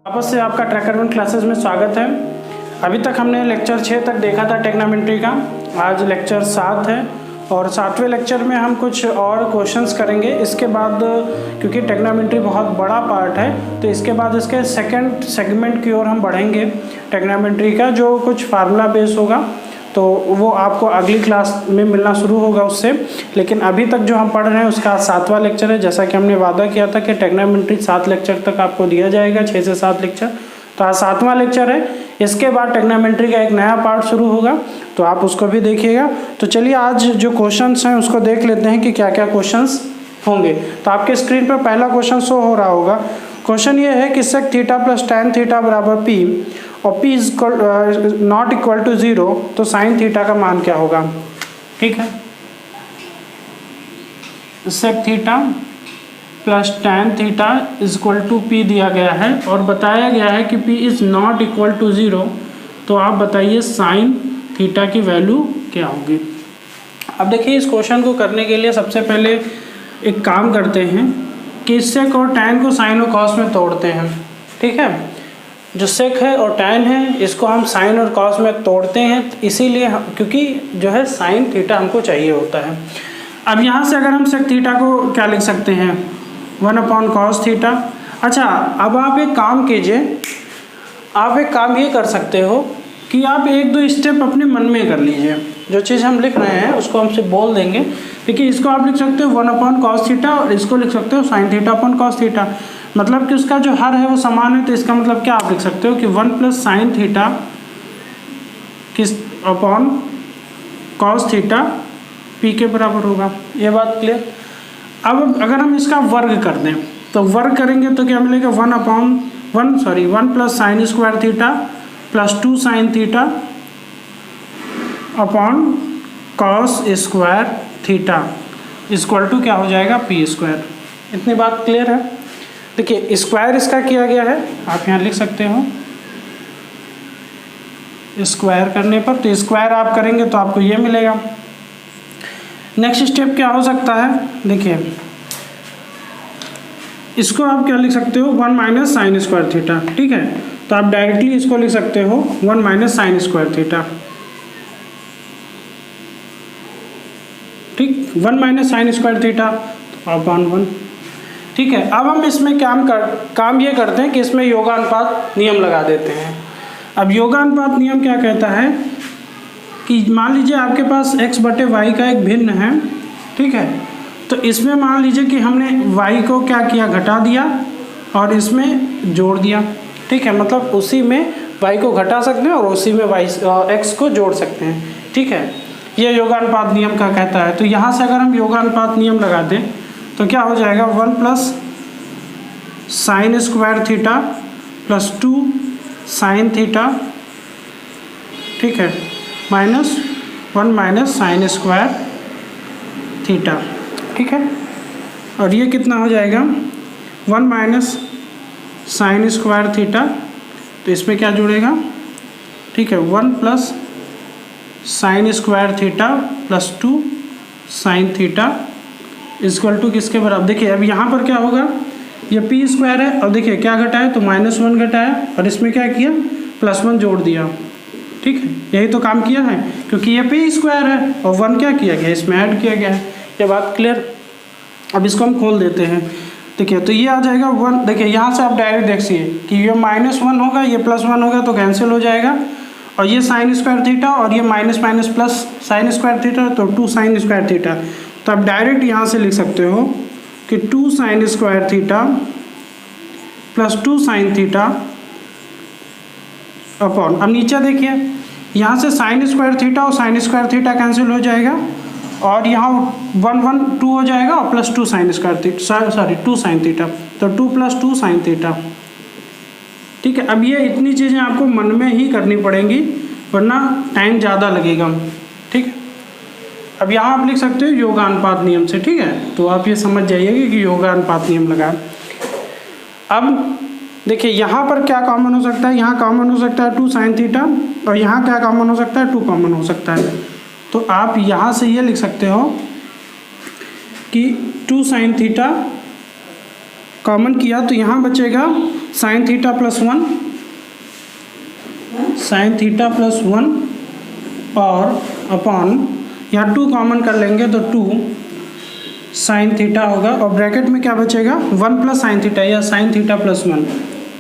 वापस से आपका ट्रैकर वन क्लासेस में स्वागत है। अभी तक हमने लेक्चर 6 तक देखा था ट्रिग्नोमेट्री का। आज लेक्चर 7 है और 7वें लेक्चर में हम कुछ और क्वेश्चंस करेंगे। इसके बाद क्योंकि ट्रिग्नोमेट्री बहुत बड़ा पार्ट है तो इसके बाद इसके सेकंड सेगमेंट की ओर हम बढ़ेंगे। ट्रिग्नोमेट्री का जो कुछ फार्मूला बेस होगा तो वो आपको अगली क्लास में मिलना शुरू होगा उससे। लेकिन अभी तक जो हम पढ़ रहे हैं उसका 7वां लेक्चर है। जैसा कि हमने वादा किया था कि ट्रिग्नोमेट्री 7 लेक्चर तक आपको दिया जाएगा, 6 से 7 लेक्चर। तो आज 7वां लेक्चर है। इसके बाद ट्रिग्नोमेट्री का एक नया पार्ट शुरू होगा तो आप उसको भी देखिएगा। तो चलिए आज जो क्वेश्चंस हैं उसको देख लेते हैं कि क्या क्या क्वेश्चंस होंगे। तो आपके स्क्रीन पर पहला क्वेश्चन शो हो रहा होगा। क्वेश्चन ये है कि sec theta plus tan theta बराबर पी और p is not equal to 0 तो साइन थीटा का मान क्या होगा। ठीक है, sec theta plus tan theta is equal to P दिया गया है और बताया गया है कि p is not equal to 0। तो आप बताइए साइन थीटा की वैल्यू क्या होगी। अब देखिए इस क्वेश्चन को करने के लिए सबसे पहले एक काम करते हैं कि सेक और टैन को साइन और कॉस में तोड़ते हैं। ठीक है, जो सेक है और टैन है इसको हम साइन और कॉस में तोड़ते हैं, इसीलिए क्योंकि जो है साइन थीटा हमको चाहिए होता है। अब यहाँ से अगर हम सेक थीटा को क्या लिख सकते हैं, 1/cos थीटा। अच्छा, अब आप एक काम कीजिए, आप एक काम ये कर सकते हो कि आप एक दो स्टेप अपने मन में कर लीजिए। जो चीज़ हम लिख रहे हैं उसको हमसे बोल देंगे। देखिए इसको आप लिख सकते हो 1/cos थीटा और इसको लिख सकते हो sine theta upon cos theta. मतलब कि उसका जो हर है वो समान है, तो इसका मतलब क्या आप लिख सकते हो कि 1 + sin थीटा किस अपॉन कॉस थीटा पी के बराबर होगा। ये बात क्लियर। अब अगर हम इसका वर्ग कर दें तो वर्ग करेंगे तो क्या मिलेगा 1 + sin square theta plus 2 sin theta upon cos square theta equal to क्या हो जाएगा पी स्क्वायर। इतनी बात क्लियर है। देखिए स्क्वायर इसका किया गया है, आप यहाँ लिख सकते हो स्क्वायर करने पर, तो स्क्वायर आप करेंगे तो आपको ये मिलेगा। नेक्स्ट स्टेप क्या हो सकता है, देखिए इसको आप क्या लिख सकते हो 1 - sin स्क्वायर थीटा। ठीक है, तो आप डायरेक्टली इसको लिख सकते हो 1 - sin स्क्वायर थीटा। ठीक, 1 - sin स्क्वायर थीटा अपॉन 1। ठीक है, अब हम इसमें काम ये करते हैं कि इसमें योगानुपात नियम लगा देते हैं। अब योगानुपात नियम क्या कहता है कि मान लीजिए आपके पास x/y का एक भिन्न है। ठीक है, तो इसमें मान लीजिए कि हमने y को क्या किया, घटा दिया और इसमें जोड़ दिया। ठीक है, मतलब उसी में y को घटा सकते हैं और उसी में x को जोड़ सकते हैं। ठीक है, ये योगानुपात नियम का कहता है। तो यहाँ से अगर हम योगानुपात नियम लगा दें तो क्या हो जाएगा 1 + sin square theta plus 2 sin theta. ठीक है, -1 - sin स्क्वायर थीटा। ठीक है, और ये कितना हो जाएगा 1 - sin स्क्वायर थीटा, तो इसमें क्या जुड़ेगा। ठीक है, 1 + sin square theta plus 2 sin theta equal to किसके बराबर। देखिए अब यहाँ पर क्या होगा, ये पी स्क्वायर है और देखिए क्या घटा है, तो -1 घटा है और इसमें क्या किया +1 जोड़ दिया। ठीक है, यही तो काम किया है क्योंकि ये पी स्क्वायर है और 1 क्या किया गया, इसमें ऐड किया गया है। ये बात क्लियर। अब इसको हम खोल देते हैं। देखिए तो ये आ जाएगा 1। देखिए यहाँ से आप डायरेक्ट देखिए कि ये -1 होगा, ये +1 होगा तो कैंसिल हो जाएगा और ये sin स्क्वायर थीटा और ये minus plus sin square theta तो 2 sin स्क्वायर थीटा। तो आप डायरेक्ट यहाँ से लिख सकते हो कि 2 sin square theta plus 2 sin theta upon, अब नीचे देखिए यहाँ से sin स्क्वायर थीटा और sin स्क्वायर थीटा कैंसिल हो जाएगा और यहाँ 1 1 2 हो जाएगा और plus 2 sin square theta 2 sin theta, तो 2 + 2 sin थीटा। ठीक है, अब ये इतनी चीज़ें आपको मन में ही करनी पड़ेंगी वरना टाइम ज़्यादा लगेगा। ठीक है, अब यहाँ आप लिख सकते हो योगानुपात नियम से। ठीक है, तो आप ये समझ जाइएगा कि योगानुपात नियम लगा। अब देखिए यहाँ पर क्या कॉमन हो सकता है, यहाँ कॉमन हो सकता है 2 sin थीटा और यहाँ क्या कॉमन हो सकता है 2 कॉमन हो सकता है। तो आप यहाँ से ये लिख सकते हो कि 2 sin थीटा कॉमन किया तो यहाँ बचेगा sine theta plus 1, sine theta plus 1 और अपॉन यहाँ 2 कॉमन कर लेंगे तो 2 साइन थीटा होगा और ब्रैकेट में क्या बचेगा 1 प्लस साइन थीटा या साइन थीटा प्लस 1,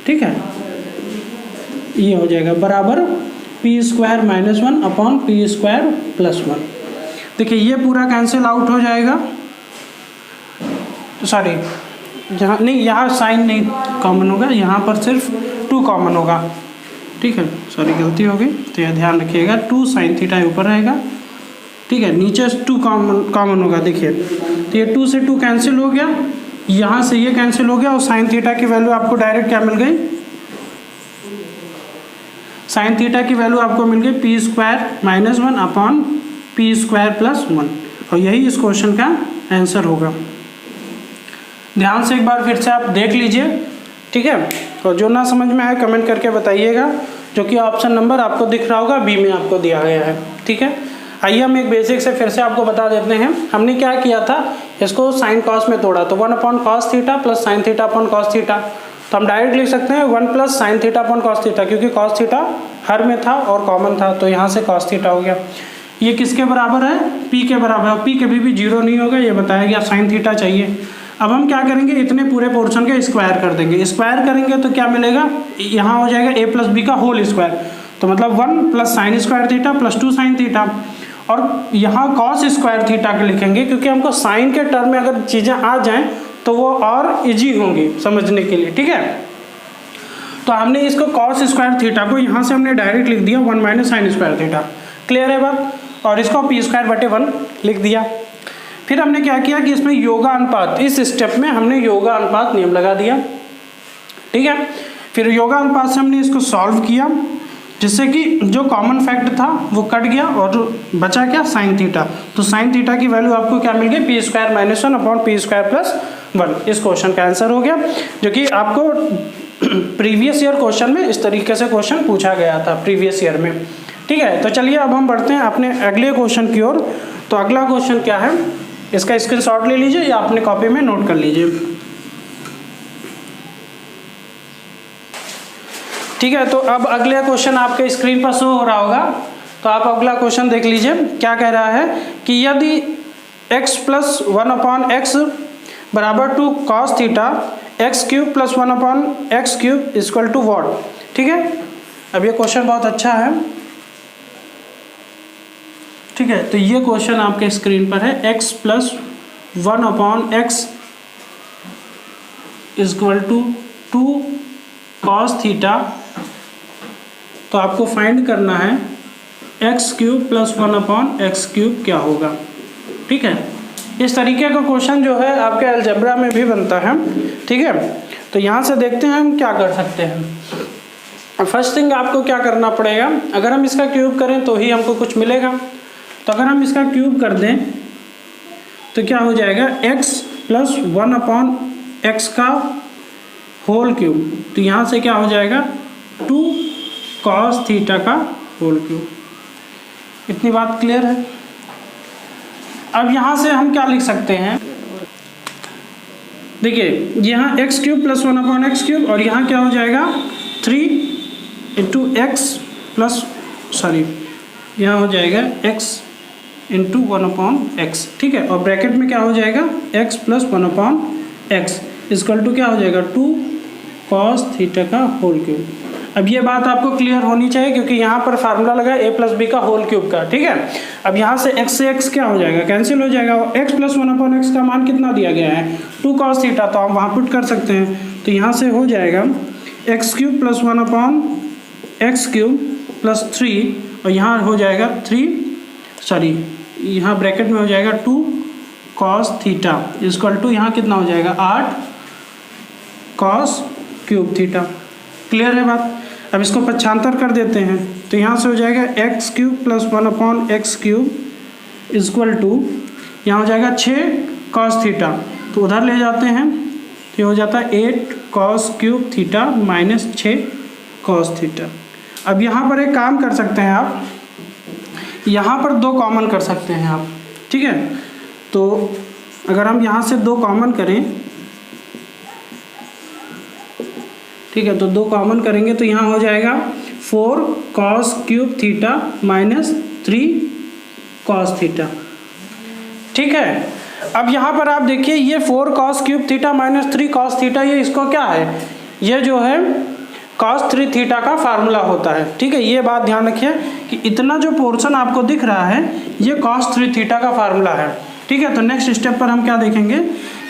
ठीक है, ये हो जाएगा बराबर P square minus 1 upon P square plus 1। देखिए ये पूरा कैंसिल आउट हो जाएगा, सॉरी यहाँ नहीं, यहाँ साइन नहीं कॉमन होगा, यहाँ पर सिर्फ 2 कॉमन होगा, ठीक है, सॉरी गलती हो गई, तो यह ध्यान रखिएगा 2 साइन थीटा ऊपर रहेगा, ठीक है, नीचे 2 कॉमन होगा। देखिए तो ये 2 से 2 कैंसिल हो गया, यहाँ से ये कैंसिल हो गया और साइन थीटा की वैल्यू आपको डायरेक्ट क्या मिल गई, साइन थीटा की वैल्यू आपको मिल गई P square minus 1 upon P square plus 1 और यही इस क्वेश्चन का आंसर होगा। ध्यान से एक बार फिर से आप देख लीजिए, ठीक है, और जो ना समझ में आए कमेंट करके बताइएगा, जो कि ऑप्शन नंबर आपको दिख रहा होगा बी में आपको दिया गया है, ठीक है। आइए हम एक बेसिक से फिर से आपको बता देते हैं, हमने क्या किया था, इसको साइन कॉस में तोड़ा तो 1 upon cos theta plus sine theta upon cos theta, तो हम डायरेक्ट लिख सकते हैं 1 plus sine theta upon cos theta, क्योंकि कॉस थीटा हर में था और कॉमन था तो यहाँ से कॉस थीटा हो गया। ये किसके बराबर है, पी के बराबर है, पी कभी भी 0 नहीं होगा, ये बताया गया, साइन थीटा चाहिए। अब हम क्या करेंगे, इतने पूरे पोर्शन के स्क्वायर कर देंगे, स्क्वायर करेंगे तो क्या मिलेगा, यहाँ हो जाएगा a प्लस बी का होल स्क्वायर, तो मतलब 1 plus sine square theta plus 2 sine theta, और यहाँ कॉस स्क्वायर थीटा के लिखेंगे क्योंकि हमको साइन के टर्म में अगर चीज़ें आ जाएं तो वो और इजी होंगी समझने के लिए, ठीक है। तो हमने इसको कॉस स्क्वायर थीटा को यहाँ से हमने डायरेक्ट लिख दिया 1 minus sine square theta, clear है बात, और इसको पी स्क्वायर बटे 1 लिख दिया। फिर हमने क्या किया कि इसमें योगा अनुपात, इस स्टेप में हमने योगा अनुपात नियम लगा दिया, ठीक है। फिर योगा अनुपात से हमने इसको सॉल्व किया, जिससे कि जो कॉमन फैक्ट था वो कट गया और बचा क्या, साइन थीटा, तो साइन थीटा की वैल्यू आपको क्या मिल गई, P square minus 1 upon P square plus 1। इस क्वेश्चन का आंसर हो गया, जो कि आपको प्रीवियस ईयर क्वेश्चन में इस तरीके से क्वेश्चन पूछा गया था प्रीवियस ईयर में, ठीक है। तो चलिए अब हम बढ़ते हैं अपने अगले क्वेश्चन की ओर। तो अगला क्वेश्चन क्या है, इसका स्क्रीनशॉट ले लीजिए या अपने कॉपी में नोट कर लीजिए, ठीक है। तो अब अगला क्वेश्चन आपके स्क्रीन पर शो हो रहा होगा, तो आप अगला क्वेश्चन देख लीजिए। क्या कह रहा है कि यदि x प्लस 1 अपॉन एक्स बराबर two cos theta x cube plus 1 upon x cube equal to what, ठीक है। अब ये क्वेश्चन बहुत अच्छा है, ठीक है। तो ये क्वेश्चन आपके स्क्रीन पर है, x plus 1 upon x equal to 2 cos theta, तो आपको फाइंड करना है x cube plus 1 upon x cube क्या होगा, ठीक है। इस तरीके का क्वेश्चन जो है आपके अलजेब्रा में भी बनता है, ठीक है। तो यहाँ से देखते हैं हम क्या कर सकते हैं। फर्स्ट थिंग आपको क्या करना पड़ेगा, अगर हम इसका क्यूब करें तो ही हमको कुछ मिलेगा, तो अगर हम इसका क्यूब कर दें तो क्या हो जाएगा, x प्लस 1 अपॉन एक्स का होल क्यूब, तो यहाँ से क्या हो जाएगा 2 कॉस थीटा का होल क्यूब। इतनी बात क्लियर है। अब यहाँ से हम क्या लिख सकते हैं, देखिए यहाँ x cube plus 1 upon x cube और यहाँ क्या हो जाएगा 3 इंटू एक्स प्लस, सॉरी यहाँ हो जाएगा x इंटू 1 अपॉन एक्स, ठीक है। और ब्रैकेट में क्या हो जाएगा x plus 1 upon x equal to क्या हो जाएगा 2 कॉस थीटा का होल क्यूब। अब ये बात आपको क्लियर होनी चाहिए क्योंकि यहाँ पर फार्मूला लगा a प्लस बी का होल क्यूब का, ठीक है। अब यहाँ से x क्या हो जाएगा, कैंसिल हो जाएगा, x प्लस 1 अपॉन एक्स का मान कितना दिया गया है 2 कॉस थीटा, तो हम वहाँ पुट कर सकते हैं। तो यहाँ से हो जाएगा x cube plus 1 upon x cube plus 3 और यहाँ हो जाएगा 3, सॉरी यहाँ ब्रैकेट में हो जाएगा 2 कॉस थीटा इक्वल टू यहाँ कितना हो जाएगा 8 कॉस क्यूब थीटा। क्लियर है बात। अब इसको पक्षांतर कर देते हैं तो यहाँ से हो जाएगा x cube plus 1 upon x cube equal to यहाँ हो जाएगा 6 कॉस थीटा, तो उधर ले जाते हैं तो ये हो जाता है 8 cos cube theta minus 6 cos theta. अब यहाँ पर एक काम कर सकते हैं आप, यहाँ पर 2 कॉमन कर सकते हैं आप, ठीक है। तो अगर हम यहाँ से 2 कॉमन करें ठीक है, तो 2 कॉमन करेंगे तो यहाँ हो जाएगा 4 cos cube theta minus 3 cos theta. ठीक है, अब यहाँ पर आप देखिए ये 4 cos cube theta minus 3 cos theta, ये इसको क्या है, ये जो है cos 3 थीटा का फार्मूला होता है। ठीक है, ये बात ध्यान रखिए कि इतना जो पोर्शन आपको दिख रहा है ये cos 3 थीटा का फार्मूला है। ठीक है, तो नेक्स्ट स्टेप पर हम क्या देखेंगे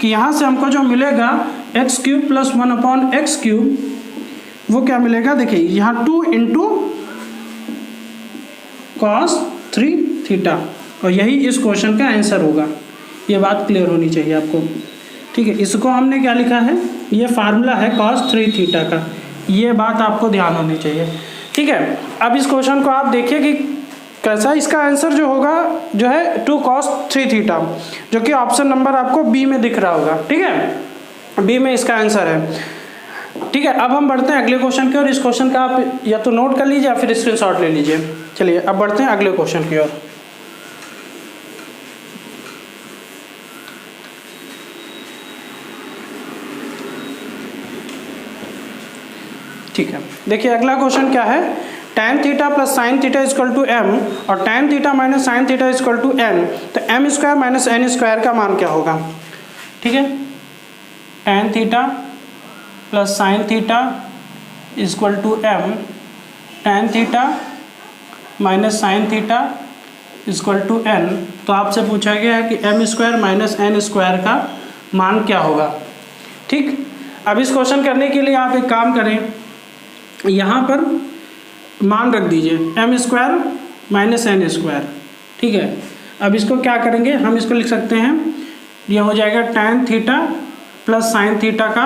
कि यहाँ से हमको जो मिलेगा एक्स क्यूब प्लस 1/x³ वो क्या मिलेगा, देखिए यहाँ 2 इंटू cos 3 थीटा, और यही इस क्वेश्चन का आंसर होगा। ये बात क्लियर होनी चाहिए आपको। ठीक है, इसको हमने क्या लिखा है, ये फार्मूला है cos 3 थीटा का, ये बात आपको ध्यान होनी चाहिए। ठीक है, अब इस क्वेश्चन को आप देखिए कि कैसा इसका आंसर जो होगा जो है 2 cos 3 थीटा, जो कि ऑप्शन नंबर आपको बी में दिख रहा होगा। ठीक है, बी में इसका आंसर है। ठीक है, अब हम बढ़ते हैं अगले क्वेश्चन की ओर। इस क्वेश्चन का आप या तो नोट कर लीजिए या फिर स्क्रीनशॉट ले लीजिए। चलिए अब बढ़ते हैं अगले क्वेश्चन की ओर। ठीक है, देखिए अगला क्वेश्चन क्या है, tan theta plus sine theta equal to m और tan theta minus sine theta equal to n, तो m square minus n square का मान क्या होगा। ठीक है, tan theta plus sine theta equal to m, tan theta minus sine theta equal to n, तो आपसे पूछा गया है कि m square minus n square का मान क्या होगा। ठीक, अब इस क्वेश्चन करने के लिए आप एक काम करें, यहाँ पर मान रख दीजिए m square minus n square. ठीक है, अब इसको क्या करेंगे, हम इसको लिख सकते हैं, ये हो जाएगा tan theta plus sine theta का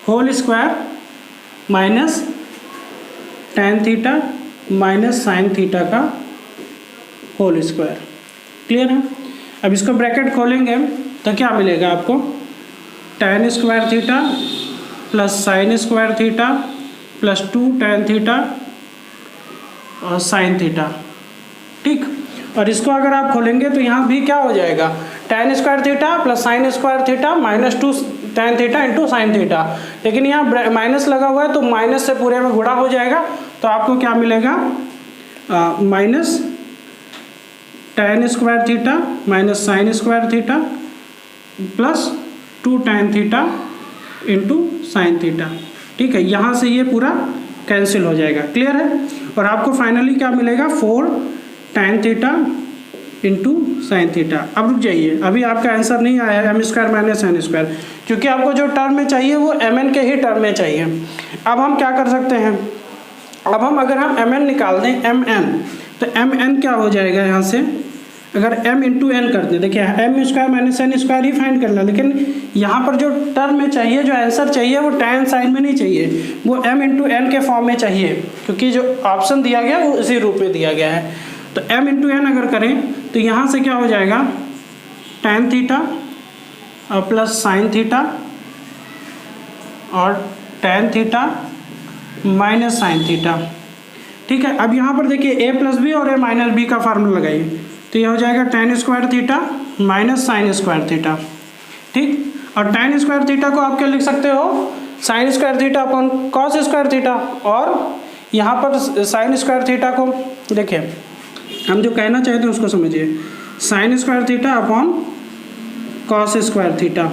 whole square minus tan theta minus sine theta का होल स्क्वायर। क्लियर है, अब इसको ब्रैकेट खोलेंगे तो क्या मिलेगा आपको, tan square theta plus sine square theta plus 2 tan theta और साइन थीटा। ठीक, और इसको अगर आप खोलेंगे तो यहाँ भी क्या हो जाएगा, tan square theta plus sine square theta minus 2 tan theta into sine theta, लेकिन यहाँ माइनस लगा हुआ है तो माइनस से पूरे में गुणा हो जाएगा, तो आपको क्या मिलेगा, minus tan square theta minus sine square theta plus 2 tan theta into sine theta. ठीक है, यहाँ से ये पूरा कैंसिल हो जाएगा। क्लियर है, और आपको फाइनली क्या मिलेगा, 4 tan theta into sine theta. अब रुक जाइए, अभी आपका आंसर नहीं आया है m square minus n square, क्योंकि आपको जो टर्म में चाहिए वो mn के ही टर्म में चाहिए। अब हम क्या कर सकते हैं, अब हम अगर हम mn निकाल दें mn, तो mn क्या हो जाएगा, यहाँ से अगर m इंटू n कर दें, देखिए m square minus n square ही फाइंड करना, लेकिन यहाँ पर जो टर्म में चाहिए, जो आंसर चाहिए वो tan साइन में नहीं चाहिए, वो m इंटू n के फॉर्म में चाहिए, क्योंकि जो ऑप्शन दिया गया वो इसी रूप में दिया गया है। तो m इंटू n अगर करें तो यहाँ से क्या हो जाएगा, tan थीटा और प्लस साइन थीटा और tan theta minus sine theta. ठीक है, अब यहाँ पर देखिए a प्लस बी और a माइनस बी का फार्मूला लगाइए, तो यह हो जाएगा tan square theta minus sine square theta. ठीक, और tan स्क्वायर थीटा को आप क्या लिख सकते हो, sign square theta upon cos square theta, और यहाँ पर साइन स्क्वायर थीटा को देखिए हम जो कहना चाहते हैं उसको समझिए, sign square theta upon cos square theta.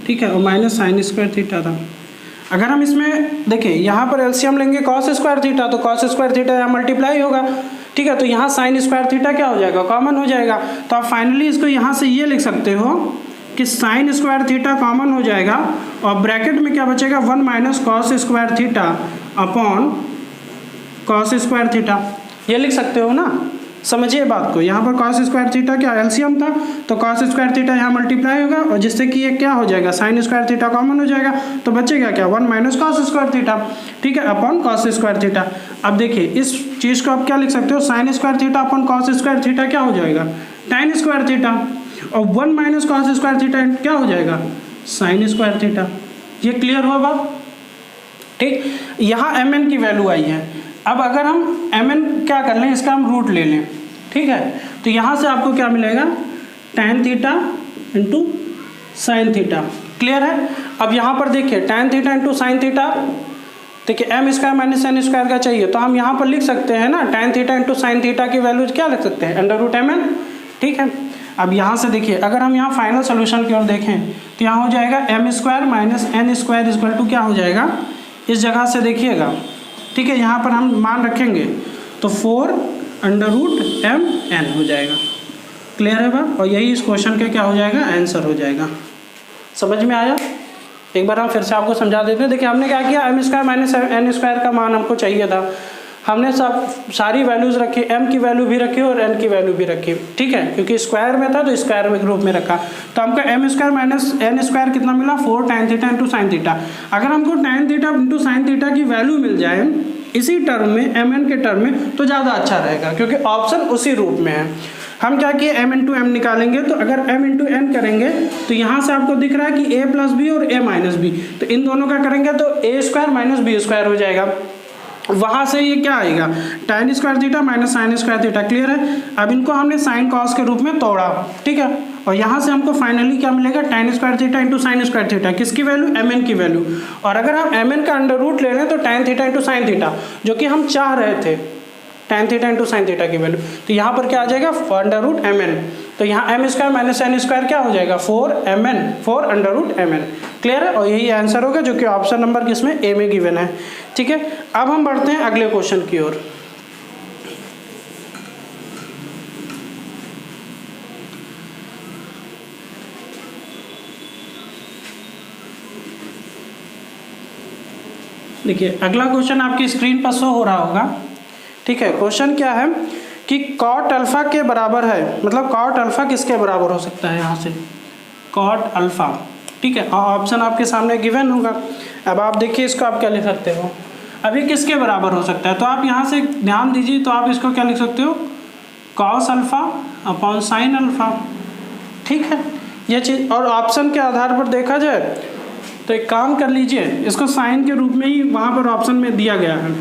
ठीक है, और माइनस साइन स्क्वायर थीटा था। अगर हम इसमें देखिए यहाँ पर एलसीएम लेंगे कॉस स्क्वायर थीटा, तो कॉस स्क्वायर थीटा यहाँ मल्टीप्लाई होगा। ठीक है, तो यहाँ साइन स्क्वायर थीटा क्या हो जाएगा, कॉमन हो जाएगा। तो आप फाइनली इसको यहाँ से ये लिख सकते हो कि साइन स्क्वायर थीटा कॉमन हो जाएगा, और ब्रैकेट में क्या बचेगा, 1 minus cos square theta upon cos square theta, ये लिख सकते हो ना। समझिए बात को, यहाँ पर कॉस स्क्वायर थीटा क्या एलसीएम था, तो कॉस स्क्वायर थीटा यहाँ मल्टीप्लाई होगा, और जिससे कि ये क्या हो जाएगा, साइन स्क्वायर थीटा कॉमन हो जाएगा, तो बचेगा क्या, 1 माइनस कॉस स्क्वायर थीटा। ठीक है, अपॉन कॉस स्क्वायर थीटा। अब देखिए इस चीज़ को आप क्या लिख सकते हो, sign square theta upon cos square theta क्या हो जाएगा, tan स्क्वायर थीटा, और 1 माइनस कॉस स्क्वायर थीटा क्या हो जाएगा, साइन स्क्वायर थीटा। ये क्लियर हुआ बात। ठीक, यहाँ mn की वैल्यू आई है। अब अगर हम mn क्या कर लें, इसका हम रूट ले लें। ठीक है, तो यहाँ से आपको क्या मिलेगा, tan theta into sine theta. Clear है। अब यहाँ पर देखिए tan theta into sine theta, देखिए m square minus n square का चाहिए, तो हम यहाँ पर लिख सकते हैं ना tan theta into sine theta की वैल्यू क्या लिख सकते हैं, √mn। ठीक है, अब यहाँ से देखिए अगर हम यहाँ फाइनल सोल्यूशन की ओर देखें तो यहाँ हो जाएगा m square minus n square equal to क्या हो जाएगा, इस जगह से देखिएगा। ठीक है, यहाँ पर हम मान रखेंगे तो 4√mn हो जाएगा। क्लियर है बात, और यही इस क्वेश्चन के क्या हो जाएगा, आंसर हो जाएगा। समझ में आया? एक बार हम फिर से आपको समझा देते हैं। देखिए हमने क्या किया, m square minus n square का मान हमको चाहिए था, हमने सारी वैल्यूज रखी, m की वैल्यू भी रखी और n की वैल्यू भी रखी। ठीक है, क्योंकि स्क्वायर में था तो स्क्वायर में ग्रुप में रखा, तो हमको m square minus n square कितना मिला, 4 tan theta into sine theta. अगर हमको tan theta into sine theta की वैल्यू मिल जाए इसी टर्म में, mn के टर्म में, तो ज़्यादा अच्छा रहेगा, क्योंकि ऑप्शन उसी रूप में है। हम क्या किए, m इंटू एम निकालेंगे, तो अगर m इंटू n करेंगे तो यहाँ से आपको दिख रहा है कि a प्लस बी और a माइनस बी, तो इन दोनों का करेंगे तो a square minus B square हो जाएगा। वहाँ से ये क्या आएगा, tan square theta minus sine square theta. Clear है? अब इनको हमने साइन कॉस के रूप में तोड़ा। ठीक है, और यहाँ से हमको फाइनली क्या मिलेगा, tan square theta into sine square theta, किसकी वैल्यू, mn की वैल्यू। और अगर हम mn का अंडर रूट ले लें तो tan theta into sine theta, जो कि हम चाह रहे थे, tan theta into sine theta की वैल्यू, तो यहाँ पर क्या आ जाएगा, √mn। तो यहाँ m square minus n square क्या हो जाएगा, 4mn, 4√mn। क्लियर है? और यही आंसर होगा जो कि ऑप्शन नंबर किसमें, ए में गिवन है। ठीक है, अब हम बढ़ते हैं अगले क्वेश्चन की ओर। देखिए अगला क्वेश्चन आपकी स्क्रीन पर शो हो रहा होगा। ठीक है, क्वेश्चन क्या है कि कॉट अल्फा के बराबर है, मतलब कॉट अल्फा किसके बराबर हो सकता है, यहाँ से कॉट अल्फा। ठीक है, ऑप्शन आपके सामने गिवन होगा। अब आप देखिए इसको आप क्या लिख सकते हो, अभी किसके बराबर हो सकता है, तो आप यहाँ से ध्यान दीजिए, तो आप इसको क्या लिख सकते हो, cos alpha upon sine alpha. ठीक है, ये चीज़, और ऑप्शन के आधार पर देखा जाए तो एक काम कर लीजिए, इसको साइन के रूप में ही वहाँ पर ऑप्शन में दिया गया है।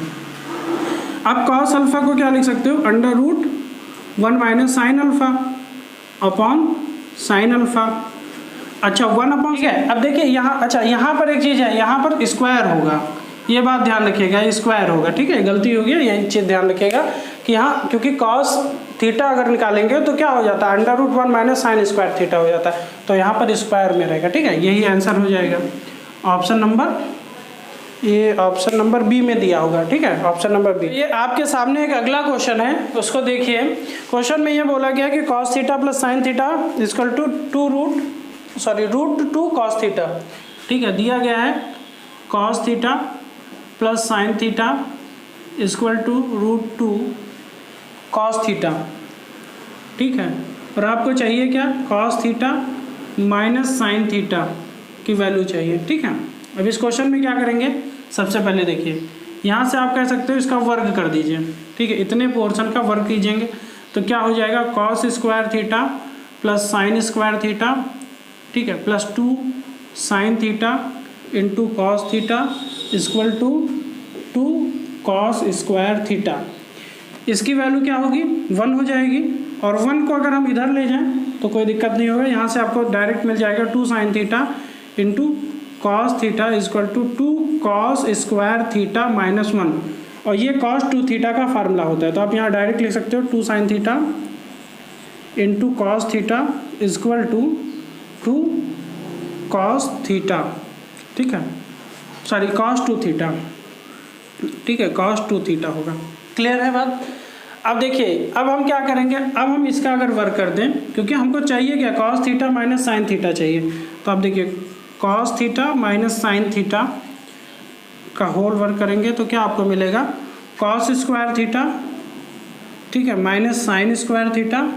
आप कॉस अल्फा को क्या लिख सकते हो, √1 minus sine alpha upon sine alpha. अच्छा 1 अपॉन, ठीक है। अब देखिए यहाँ, अच्छा यहाँ पर एक चीज़ है, यहाँ पर स्क्वायर होगा, ये बात ध्यान रखिएगा, स्क्वायर होगा। ठीक है, गलती होगी, यही चीज़ ध्यान रखिएगा कि यहाँ, क्योंकि कॉस थीटा अगर निकालेंगे तो क्या हो जाता है, √1 माइनस साइन स्क्वायर थीटा हो जाता है, तो यहाँ पर स्क्वायर में रहेगा। ठीक है, यही आंसर हो जाएगा ऑप्शन नंबर, ये ऑप्शन नंबर बी में दिया होगा। ठीक है, ऑप्शन नंबर बी। ये आपके सामने एक अगला क्वेश्चन है, उसको देखिए। क्वेश्चन में ये बोला गया कि cos theta plus sine theta equal to √2 cos theta. ठीक है, दिया गया है cos theta plus sine theta equal to √2 cos theta. ठीक है, और आपको चाहिए क्या, cos theta minus sine theta की वैल्यू चाहिए। ठीक है, अब इस क्वेश्चन में क्या करेंगे, सबसे पहले देखिए यहाँ से आप कह सकते हो इसका वर्ग कर दीजिए। ठीक है, इतने पोर्शन का वर्ग कीजिएंगे तो क्या हो जाएगा, cos square theta plus sine square theta, ठीक है, plus 2 sine theta into cos theta equal to 2 cos square theta. इसकी वैल्यू क्या होगी, 1 हो जाएगी, और 1 को अगर हम इधर ले जाएं तो कोई दिक्कत नहीं होगा, यहाँ से आपको डायरेक्ट मिल जाएगा 2 sine theta into cos theta equal to 2 cos square theta minus 1, और ये cos 2 थीटा का फार्मूला होता है, तो आप यहाँ डायरेक्ट लिख सकते हो 2 sine theta into cos theta equal to 2 cos theta. ठीक है, सॉरी cos 2 थीटा। ठीक है, cos 2 थीटा होगा। क्लियर है बात? अब देखिए, अब हम क्या करेंगे, अब हम इसका अगर वर्क कर दें, क्योंकि हमको चाहिए क्या, cos theta minus sine theta चाहिए, तो आप देखिए cos theta minus sine theta का होल वर्क करेंगे तो क्या आपको मिलेगा, cos स्क्वायर थीटा, ठीक है, minus sine square theta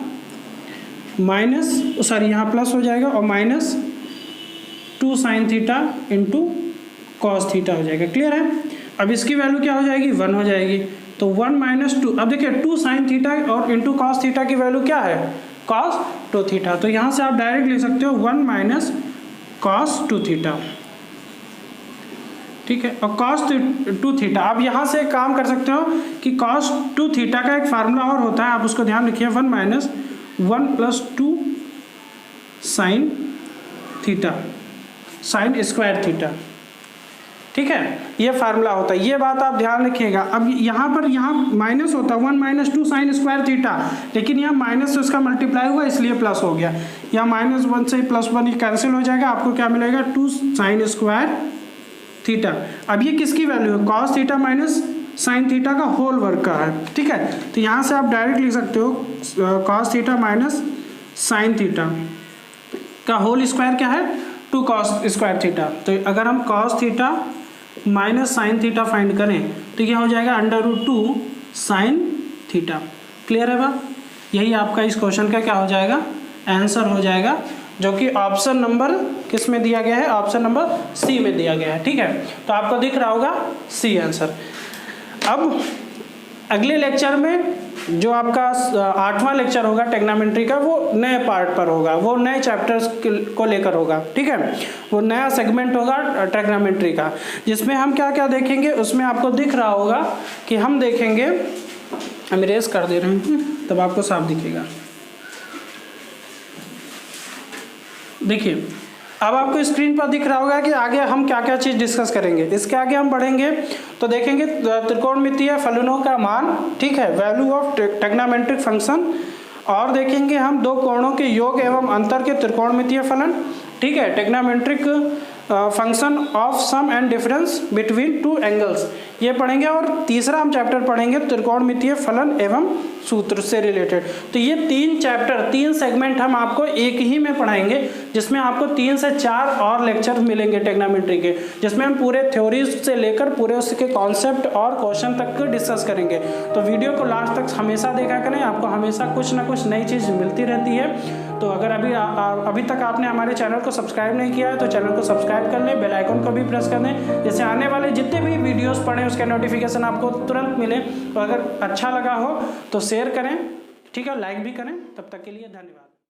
minus, sorry यहाँ प्लस हो जाएगा, और minus 2 sine theta into cos theta हो जाएगा। क्लियर है? अब इसकी वैल्यू क्या हो जाएगी, 1 हो जाएगी, तो 1 माइनस 2, अब देखिए 2 साइन थीटा और इंटू कॉस थीटा की वैल्यू क्या है, cos 2 थीटा, तो यहाँ से आप डायरेक्ट लिख सकते हो 1 माइनस cos 2 थीटा। ठीक है, और cos 2 थीटा, आप यहाँ से एक काम कर सकते हो कि cos 2 थीटा का एक फार्मूला और होता है, आप उसको ध्यान रखिए, 1 minus 1 plus 2 sine theta. Sign square theta. ठीक है, ये फार्मूला होता है, ये बात आप ध्यान रखिएगा। अब यहाँ पर यहाँ माइनस होता है 1 - 2 साइन स्क्वायर थीटा, लेकिन यहाँ माइनस से उसका मल्टीप्लाई हुआ इसलिए प्लस हो गया। यहाँ -1 से +1 ये कैंसिल हो जाएगा, आपको क्या मिलेगा 2 साइन स्क्वायर थीटा। अब ये किसकी वैल्यू है, cos theta minus sine theta का होल वर्ग का है। ठीक है, तो यहाँ से आप डायरेक्ट लिख सकते हो cos theta minus sine theta का होल स्क्वायर क्या है 2 कॉस स्क्वायर थीटा। तो अगर हम cos theta minus sine theta find करें तो क्या हो जाएगा √2 साइन थीटा। क्लियर है बात, यही आपका इस क्वेश्चन का क्या हो जाएगा आंसर हो जाएगा, जो कि ऑप्शन नंबर किस में दिया गया है, ऑप्शन नंबर सी में दिया गया है। ठीक है, तो आपको दिख रहा होगा सी आंसर। अब अगले लेक्चर में जो आपका 8वां लेक्चर होगा ट्रिग्नोमेट्री का, वो नए पार्ट पर होगा, वो नए चैप्टर्स को लेकर होगा। ठीक है, वो नया सेगमेंट होगा ट्रिग्नोमेट्री का, जिसमें हम क्या क्या देखेंगे उसमें आपको दिख रहा होगा कि हम देखेंगे, हम इरेज कर दे रहे हैं तब आपको साफ दिखेगा। देखिए अब आपको स्क्रीन पर दिख रहा होगा कि आगे हम क्या क्या चीज़ डिस्कस करेंगे। इसके आगे हम बढ़ेंगे तो देखेंगे त्रिकोणमितीय फलनों का मान, ठीक है, वैल्यू ऑफ ट्रिग्नोमेट्रिक फंक्शन, और देखेंगे हम दो कोणों के योग एवं अंतर के त्रिकोणमितीय फलन, ठीक है, trigonometric function of sum and difference between 2 angles, ये पढ़ेंगे। और तीसरा हम चैप्टर पढ़ेंगे त्रिकोणमितीय फलन एवं सूत्र से रिलेटेड। तो ये 3 चैप्टर 3 सेगमेंट हम आपको एक ही में पढ़ाएंगे, जिसमें आपको 3 से 4 और लेक्चर मिलेंगे ट्रिग्नोमेट्री के, जिसमें हम पूरे थ्योरीज से लेकर पूरे उसके कॉन्सेप्ट और क्वेश्चन तक डिस्कस करेंगे। तो वीडियो को लास्ट तक हमेशा देखा करें, आपको हमेशा कुछ ना कुछ नई चीज़ मिलती रहती है। तो अगर अभी तक आपने हमारे चैनल को सब्सक्राइब नहीं किया है तो चैनल को सब्सक्राइब कर लें, बेल आइकन को भी प्रेस कर दें, जिससे आने वाले जितने भी वीडियोस पड़े उसके नोटिफिकेशन आपको तुरंत मिले। तो अगर अच्छा लगा हो तो शेयर करें, ठीक है, लाइक भी करें। तब तक के लिए धन्यवाद।